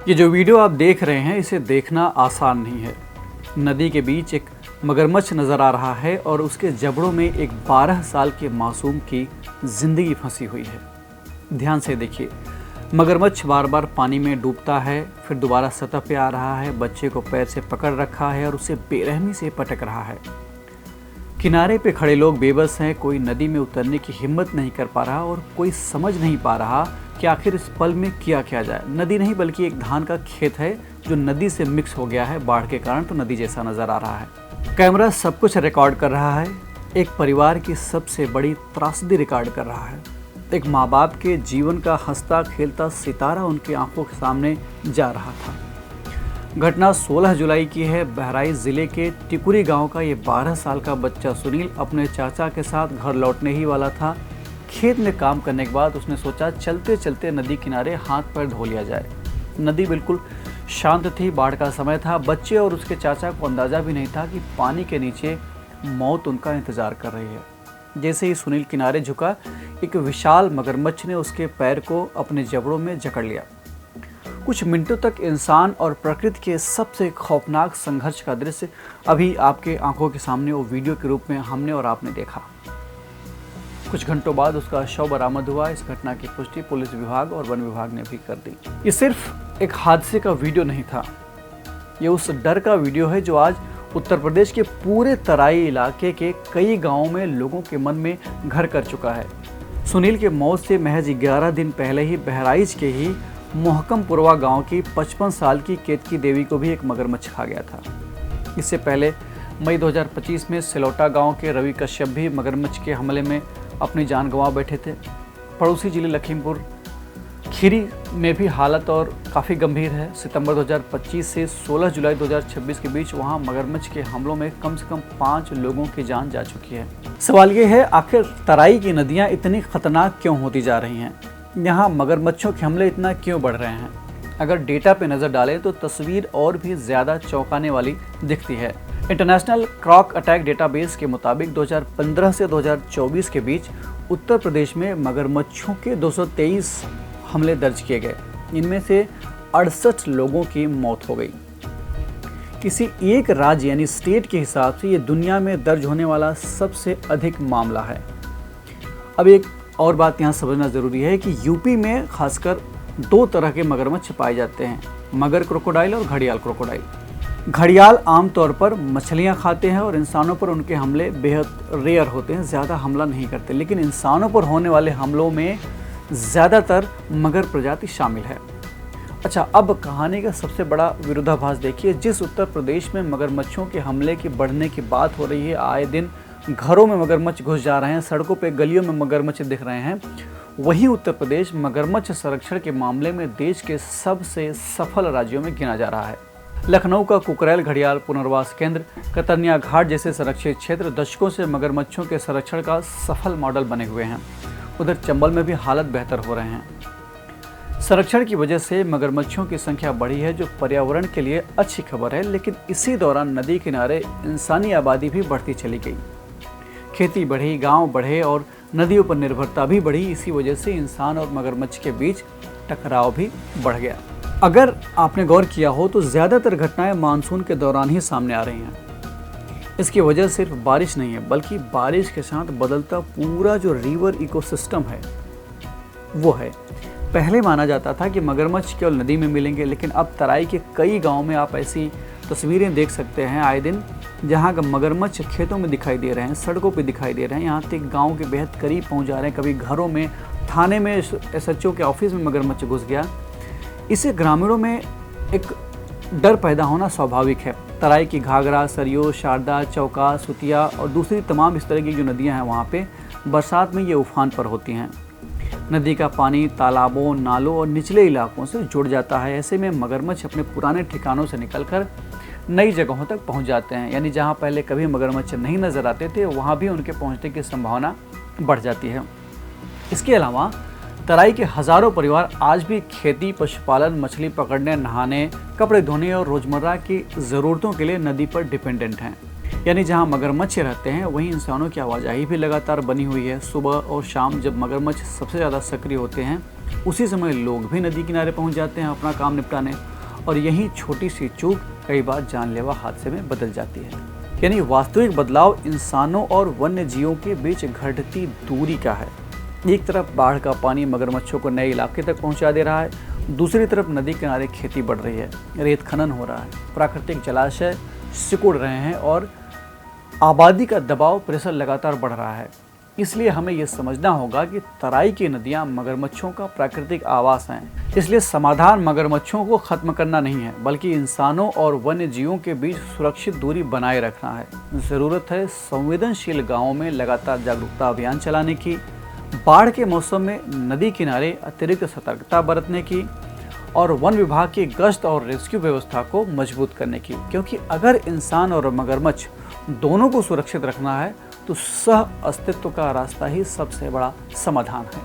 ये जो वीडियो आप देख रहे हैं इसे देखना आसान नहीं है। नदी के बीच एक मगरमच्छ नज़र आ रहा है और उसके जबड़ों में एक 12 साल के मासूम की ज़िंदगी फंसी हुई है। ध्यान से देखिए, मगरमच्छ बार बार पानी में डूबता है, फिर दोबारा सतह पे आ रहा है, बच्चे को पैर से पकड़ रखा है और उसे बेरहमी से पटक रहा है। किनारे पे खड़े लोग बेबस हैं, कोई नदी में उतरने की हिम्मत नहीं कर पा रहा और कोई समझ नहीं पा रहा कि आखिर इस पल में किया जाए। नदी नहीं बल्कि एक धान का खेत है जो नदी से मिक्स हो गया है बाढ़ के कारण, तो नदी जैसा नज़र आ रहा है। कैमरा सब कुछ रिकॉर्ड कर रहा है, एक परिवार की सबसे बड़ी त्रासदी रिकॉर्ड कर रहा है। एक माँ बाप के जीवन का हंसता खेलता सितारा उनकी आंखों के सामने जा रहा था। घटना 16 जुलाई की है। बहराइच ज़िले के टिकुरी गांव का ये 12 साल का बच्चा सुनील अपने चाचा के साथ घर लौटने ही वाला था। खेत में काम करने के बाद उसने सोचा चलते चलते नदी किनारे हाथ पैर धो लिया जाए। नदी बिल्कुल शांत थी, बाढ़ का समय था। बच्चे और उसके चाचा को अंदाज़ा भी नहीं था कि पानी के नीचे मौत उनका इंतज़ार कर रही है। जैसे ही सुनील किनारे झुका, एक विशाल मगरमच्छ ने उसके पैर को अपने जबड़ों में जकड़ लिया। कुछ मिनटों तक इंसान और प्रकृति के सबसे खौफनाक संघर्ष का दृश्य अभी आपके आंखों के सामने वो वीडियो के रूप में हमने और आपने देखा। कुछ घंटों बाद उसका शव बरामद हुआ। इस घटना की पुष्टि पुलिस विभाग और वन विभाग ने भी कर दी। ये सिर्फ एक हादसे का वीडियो नहीं था, ये उस डर का वीडियो है जो आज उत्तर प्रदेश के पूरे तराई इलाके के कई गाँवों में लोगों के मन में घर कर चुका है। सुनील के मौत से महज 11 दिन पहले ही बहराइच के ही मोहकमपुरवा गांव की 55 साल की केतकी देवी को भी एक मगरमच्छ खा गया था। इससे पहले मई 2025 में सिलौटा गांव के रवि कश्यप भी मगरमच्छ के हमले में अपनी जान गंवा बैठे थे। पड़ोसी जिले लखीमपुर खीरी में भी हालत और काफ़ी गंभीर है। सितंबर 2025 से 16 जुलाई 2026 के बीच वहां मगरमच्छ के हमलों में कम से कम 5 लोगों की जान जा चुकी है। सवाल ये है, आखिर तराई की नदियाँ इतनी खतरनाक क्यों होती जा रही हैं? यहाँ मगरमच्छों के हमले इतना क्यों बढ़ रहे हैं? अगर डेटा पे नज़र डालें तो तस्वीर और भी ज़्यादा चौंकाने वाली दिखती है। इंटरनेशनल क्रॉक अटैक डेटाबेस के मुताबिक 2015 से 2024 के बीच उत्तर प्रदेश में मगरमच्छों के 223 हमले दर्ज किए गए। इनमें से 68 लोगों की मौत हो गई। किसी एक राज्य यानी स्टेट के हिसाब से ये दुनिया में दर्ज होने वाला सबसे अधिक मामला है। अब एक और बात यहाँ समझना ज़रूरी है कि यूपी में खासकर 2 तरह के मगरमच्छ पाए जाते हैं, मगर क्रोकोडाइल और घड़ियाल क्रोकोडाइल। घड़ियाल आमतौर पर मछलियाँ खाते हैं और इंसानों पर उनके हमले बेहद रेयर होते हैं, ज़्यादा हमला नहीं करते। लेकिन इंसानों पर होने वाले हमलों में ज़्यादातर मगर प्रजाति शामिल है। अच्छा, अब कहानी का सबसे बड़ा विरोधाभास देखिए। जिस उत्तर प्रदेश में मगरमच्छों के हमले की बढ़ने की बात हो रही है, आए दिन घरों में मगरमच्छ घुस जा रहे हैं, सड़कों पे गलियों में मगरमच्छ दिख रहे हैं, वहीं उत्तर प्रदेश मगरमच्छ संरक्षण के मामले में देश के सबसे सफल राज्यों में गिना जा रहा है। लखनऊ का कुकरेल घड़ियाल पुनर्वास केंद्र, कतरनिया घाट जैसे संरक्षित क्षेत्र दशकों से मगरमच्छों के संरक्षण का सफल मॉडल बने हुए हैं। उधर चंबल में भी हालत बेहतर हो रहे हैं। संरक्षण की वजह से मगरमच्छों की संख्या बढ़ी है, जो पर्यावरण के लिए अच्छी खबर है। लेकिन इसी दौरान नदी किनारे इंसानी आबादी भी बढ़ती चली गई। खेती बढ़ी, गांव बढ़े और नदियों पर निर्भरता भी बढ़ी। इसी वजह से इंसान और मगरमच्छ के बीच टकराव भी बढ़ गया। अगर आपने गौर किया हो तो ज़्यादातर घटनाएं मानसून के दौरान ही सामने आ रही हैं। इसकी वजह सिर्फ बारिश नहीं है, बल्कि बारिश के साथ बदलता पूरा जो रिवर इकोसिस्टम है वो है। पहले माना जाता था कि मगरमच्छ केवल नदी में मिलेंगे, लेकिन अब तराई के कई गाँव में आप ऐसी तस्वीरें देख सकते हैं आए दिन, जहाँ मगरमच्छ खेतों में दिखाई दे रहे हैं, सड़कों पे दिखाई दे रहे हैं, यहाँ तक गांव के बेहद करीब पहुँच जा रहे हैं। कभी घरों में, थाने में, SHO के ऑफिस में मगरमच्छ घुस गया। इससे ग्रामीणों में एक डर पैदा होना स्वाभाविक है। तराई की घाघरा, सरयू, शारदा, चौका, सुतिया और दूसरी तमाम इस तरह की जो नदियाँ हैं वहाँ पे बरसात में ये उफान पर होती हैं। नदी का पानी तालाबों, नालों और निचले इलाकों से जुड़ जाता है। ऐसे में मगरमच्छ अपने पुराने ठिकानों से निकलकर नई जगहों तक पहुंच जाते हैं, यानी जहां पहले कभी मगरमच्छ नहीं नज़र आते थे वहां भी उनके पहुंचने की संभावना बढ़ जाती है। इसके अलावा तराई के हज़ारों परिवार आज भी खेती, पशुपालन, मछली पकड़ने, नहाने, कपड़े धोने और रोज़मर्रा की ज़रूरतों के लिए नदी पर डिपेंडेंट हैं। यानी जहां मगरमच्छ रहते हैं वहीं इंसानों की आवाजाही भी लगातार बनी हुई है। सुबह और शाम जब मगरमच्छ सबसे ज़्यादा सक्रिय होते हैं, उसी समय लोग भी नदी किनारे पहुंच जाते हैं अपना काम निपटाने। और यही छोटी सी चूक कई बार जानलेवा हादसे में बदल जाती है। यानी वास्तविक बदलाव इंसानों और वन्य जीवों के बीच घटती दूरी का है। एक तरफ बाढ़ का पानी मगरमच्छों को नए इलाके तक पहुंचा दे रहा है, दूसरी तरफ नदी किनारे खेती बढ़ रही है, रेत खनन हो रहा है, प्राकृतिक जलाशय सिकुड़ रहे हैं और आबादी का दबाव प्रेशर लगातार बढ़ रहा है। इसलिए हमें यह समझना होगा कि तराई की नदियां मगरमच्छों का प्राकृतिक आवास हैं। इसलिए समाधान मगरमच्छों को खत्म करना नहीं है, बल्कि इंसानों और वन्य जीवों के बीच सुरक्षित दूरी बनाए रखना है। ज़रूरत है संवेदनशील गांवों में लगातार जागरूकता अभियान चलाने की, बाढ़ के मौसम में नदी किनारे अतिरिक्त सतर्कता बरतने की और वन विभाग की गश्त और रेस्क्यू व्यवस्था को मजबूत करने की। क्योंकि अगर इंसान और मगरमच्छ दोनों को सुरक्षित रखना है तो सह अस्तित्व का रास्ता ही सबसे बड़ा समाधान है।